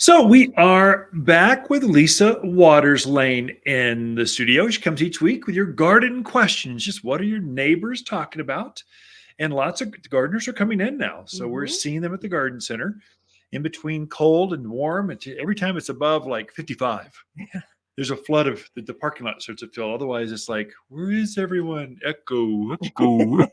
So we are back with Lisa Waters Lane in the studio. She comes each week with your garden questions. Just what are your neighbors talking about? And lots of gardeners are coming in now. So we're Mhm. seeing them at the garden center in between cold and warm. Every time it's above like 55, Yeah. there's a flood of the parking lot starts to fill. Otherwise, it's like, where is everyone? Echo, echo.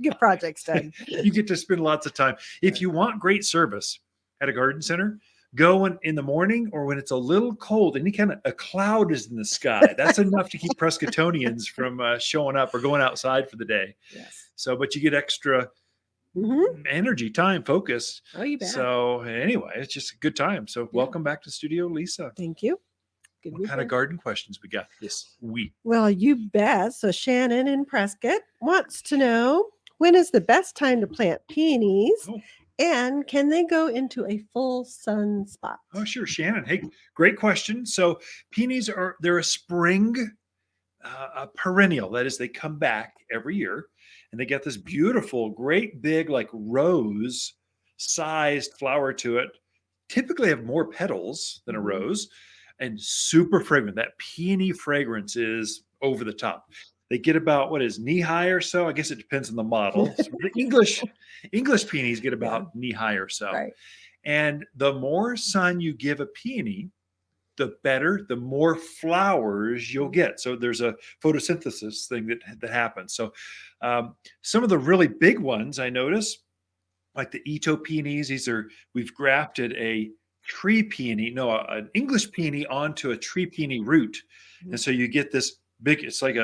Get projects done. You get to spend lots of time. If you want great service at a garden center, go in the morning or when it's a little cold, any kind of a cloud is in the sky. That's enough to keep Prescottonians from showing up or going outside for the day. Yes. So, but you get extra Mhm. energy, time, focus. Oh, you bet. So, anyway, it's just a good time. So, Yeah. welcome back to studio, Lisa. Thank you. Good to What be kind of here. garden questions we got this week? Well, you bet. So Shannon in Prescott wants to know, when is the best time to plant peonies, Oh, and can they go into a full sun spot? oh, sure, Shannon. Hey, great question. So, peonies they're a spring a perennial. That is, they come back every year and they get this beautiful, great big, like rose sized flower to it. Typically have more petals than a Mhm. rose and super fragrant. That peony fragrance is over the top. They get about what is knee high or so. I guess it depends on the model. So the English peonies get Yeah. about knee high or so. Right. And the more sun you give a peony, the better, the more flowers you'll get. So there's a photosynthesis thing that happens. So some of the really big ones I notice, like the Ito peonies, we've grafted a tree peony, no, an English peony onto a tree peony root, and Mhm. so you get this big. It's like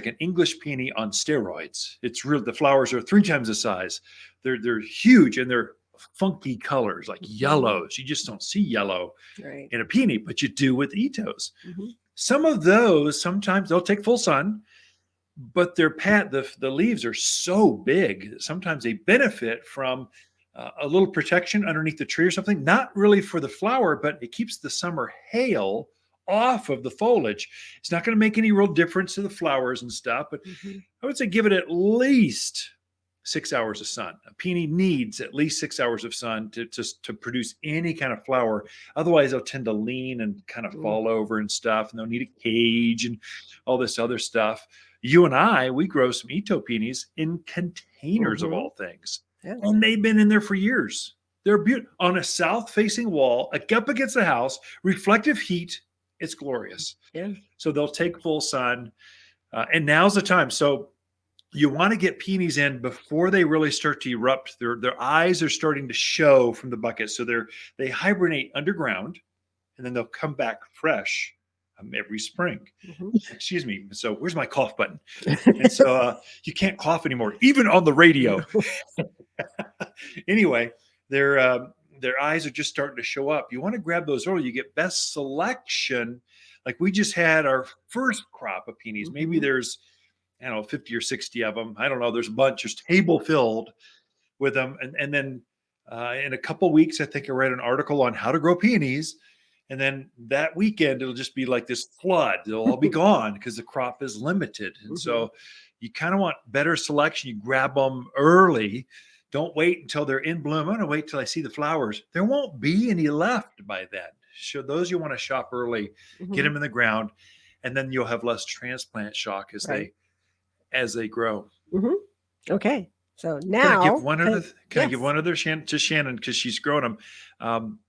an English peony on steroids. It's real. The flowers are 3 times the size. They're huge and they're funky colors like Mhm. yellows. You just don't see yellow Right. in a peony, but you do with Itos. Mhm. Some of those sometimes they'll take full sun, but the leaves are so big that sometimes they benefit from a little protection underneath the tree or something. Not really for the flower, but it keeps the summer hail off of the foliage. It's not going to make any real difference to the flowers and stuff, but Mhm. I would say give it at least 6 hours of sun. A peony needs at least 6 hours of sun to produce any kind of flower. Otherwise, they'll tend to lean and kind of Mm. fall over and stuff, and they'll need a cage and all this other stuff. You and I, we grow some Ito peonies in containers of Mhm. all things, Yeah. and they've been in there for years. They're beautiful on a south-facing wall, up against the house, reflective heat. It's glorious. Yeah. So they'll take full sun, and now's the time. So you want to get peonies in before they really start to erupt. Their eyes are starting to show from the bucket, so they hibernate underground, and then they'll come back fresh every spring. Mhm. Excuse me. So where's my cough button? And so you can't cough anymore, even on the radio. No. Anyway, their eyes are just starting to show up. You want to grab those early. You get best selection. Like we just had our first crop of peonies. Maybe Mhm. there's I don't know 50 or 60 of them. I don't know. There's a bunch, just table filled with them. And then in a couple weeks, I think I read an article on how to grow peonies. And then that weekend, it'll just be like this flood. They'll all be gone because the crop is limited. And Mhm. so you kind of want better selection. You grab them early. Don't wait until they're in bloom. I'm going to wait till I see the flowers. There won't be any left by then. So those you want to shop early, get Mhm. them in the ground, and then you'll have less transplant shock as Right. they grow. Mhm. Okay. So Can I give now, one other? Can I give yes. one other to Shannon because she's grown them? Um,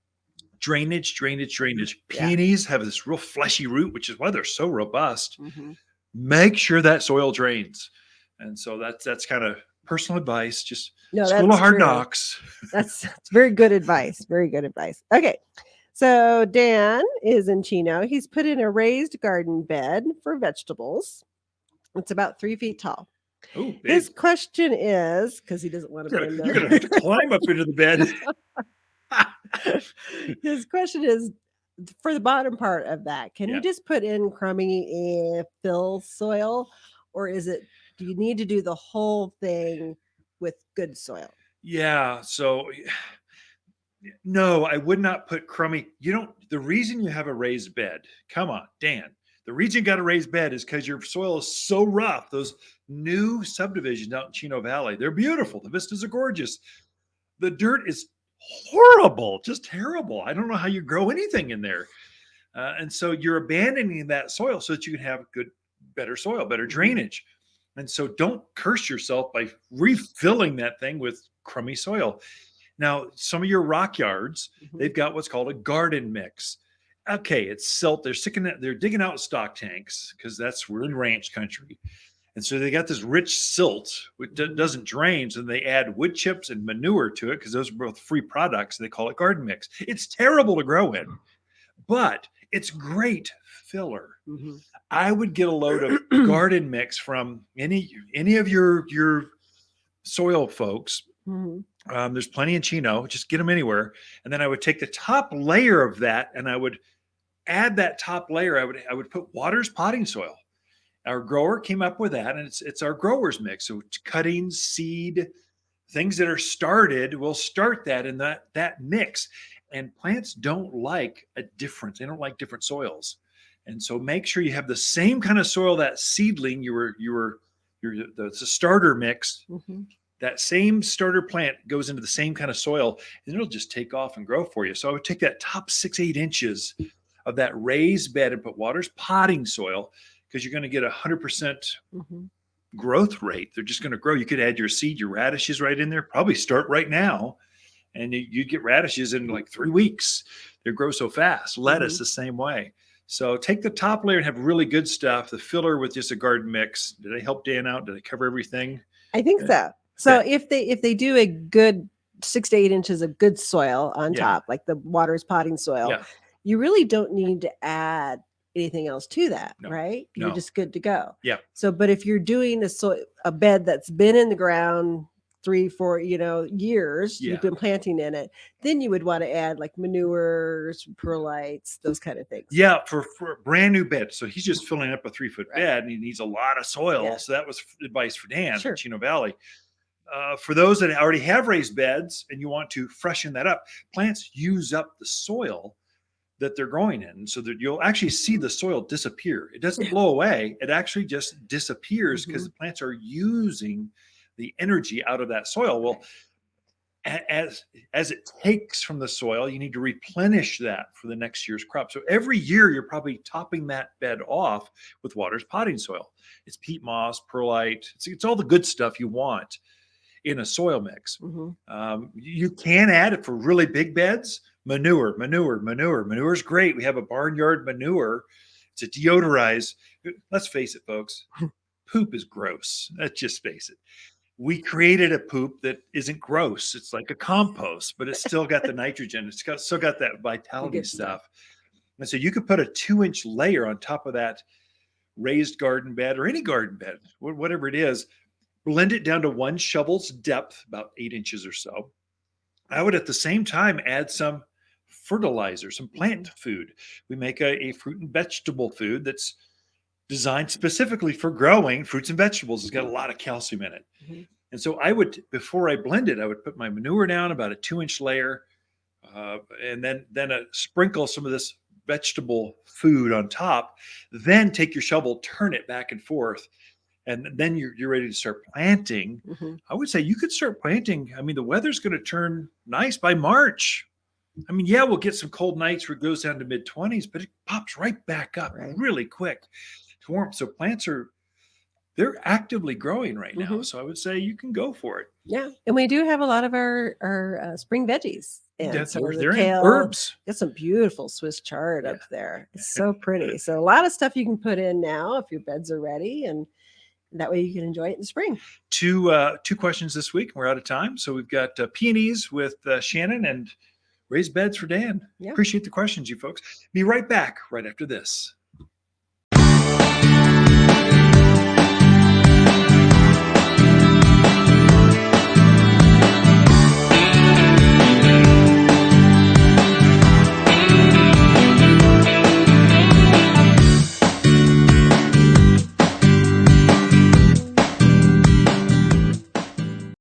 drainage, drainage, drainage. Yeah. Peonies have this real fleshy root, which is why they're so robust. Mhm. Make sure that soil drains, and so that's kind of personal advice. Just No, school of that's hard true. knocks. That's very good advice. Very good advice. Okay. So Dan is in Chino. He's put in a raised garden bed for vegetables. It's about 3 feet tall. Oh, His big! question is, because he doesn't want to You're put in gonna, you're gonna have to climb up into the bed. his question is for the bottom part of that, can you Yeah, just put in crummy fill soil, or do you need to do the whole thing with good soil? yeah. So no, I would not put crummy. You don't. The reason you have a raised bed, come on, Dan. The reason you got a raised bed is because your soil is so rough. Those new subdivisions out in Chino Valley, they're beautiful. The vistas are gorgeous. The dirt is horrible, just terrible. I don't know how you grow anything in there. And so you're abandoning that soil so that you can have good, better soil, better drainage. And so don't curse yourself by refilling that thing with crummy soil. Now, some of your rock yards, they've got what's called a garden mix. Okay, it's silt. They're digging out stock tanks because we're in ranch country. And so they got this rich silt, which doesn't drain. So they add wood chips and manure to it because those are both free products. They call it garden mix. It's terrible to grow in, but it's great filler. I would get a load of garden mix from any of your soil folks. There's plenty in Chino. Just get them anywhere. And then I would take the top layer of that and I would add that top layer. I would put Waters potting soil. Our grower came up with that, and it's our grower's mix. So cuttings, seed, things that are started, we'll start that in that mix. And plants don't like a difference. They don't like different soils. And so make sure you have the same kind of soil that seedling, the starter mix. That same starter plant goes into the same kind of soil, and it'll just take off and grow for you. So I would take that top 6-8 inches of that raised bed and put Waters potting soil, because you're going to get 100% growth rate. They're just going to grow. You could add your seed, your radishes right in there. Probably start right now, and you get radishes in like 3 weeks. They grow so fast. Lettuce the same way. So take the top layer and have really good stuff. The filler with just a garden mix. Did I help Dan out? Did I cover everything? I think so. So if they do a good 6 to 8 inches of good soil on top, like the Waters potting soil, you really don't need to add anything else to that, right? You're just good to go. So, but if you're doing a bed that's been in the ground 3-4 years, you've been planting in it, then you would want to add like manures, perlites, those kind of things. For a brand new bed. So he's just filling up a 3-foot bed, and he needs a lot of soil. So that was advice for Dan in Chino Valley. For those that already have raised beds and you want to freshen that up, plants use up the soil that they're growing in, so that you'll actually see the soil disappear. It doesn't blow away. It actually just disappears because the plants are using the energy out of that soil. Well, as it takes from the soil, you need to replenish that for the next year's crop. So every year you're probably topping that bed off with Waters potting soil. It's peat moss, perlite. It's all the good stuff you want in a soil mix. You can add it for really big beds. Manure. Manure is great. We have a barnyard manure. It's a deodorized. Let's face it, folks. Poop is gross. Let's just face it. We created a poop that isn't gross. It's like a compost, but it's still got the nitrogen. It's still got that vitality stuff. And so you could put a 2-inch layer on top of that raised garden bed or any garden bed, whatever it is. Blend it down to 1 shovel's depth, about 8 inches or so. I would at the same time add some fertilizer, some plant food. We make a fruit and vegetable food that's designed specifically for growing fruits and vegetables. It's got a lot of calcium in it. And so before I blend it, I would put my manure down about a 2-inch layer, and then sprinkle some of this vegetable food on top. Then take your shovel, turn it back and forth, and then you're ready to start planting. I would say you could start planting. I mean, the weather's going to turn nice by March. I mean, we'll get some cold nights where it goes down to mid-20s, but it pops right back up really quick to warm. So plants they're actively growing right now. So I would say you can go for it. Yeah. And we do have a lot of our spring veggies. And they're in herbs. It's some beautiful Swiss chard up there. It's so pretty. So a lot of stuff you can put in now if your beds are ready, and that way you can enjoy it in the spring. Two questions this week. We're out of time. So we've got Peonies with Shannon and raised beds for Dan. Appreciate the questions, you folks. Be right back right after this.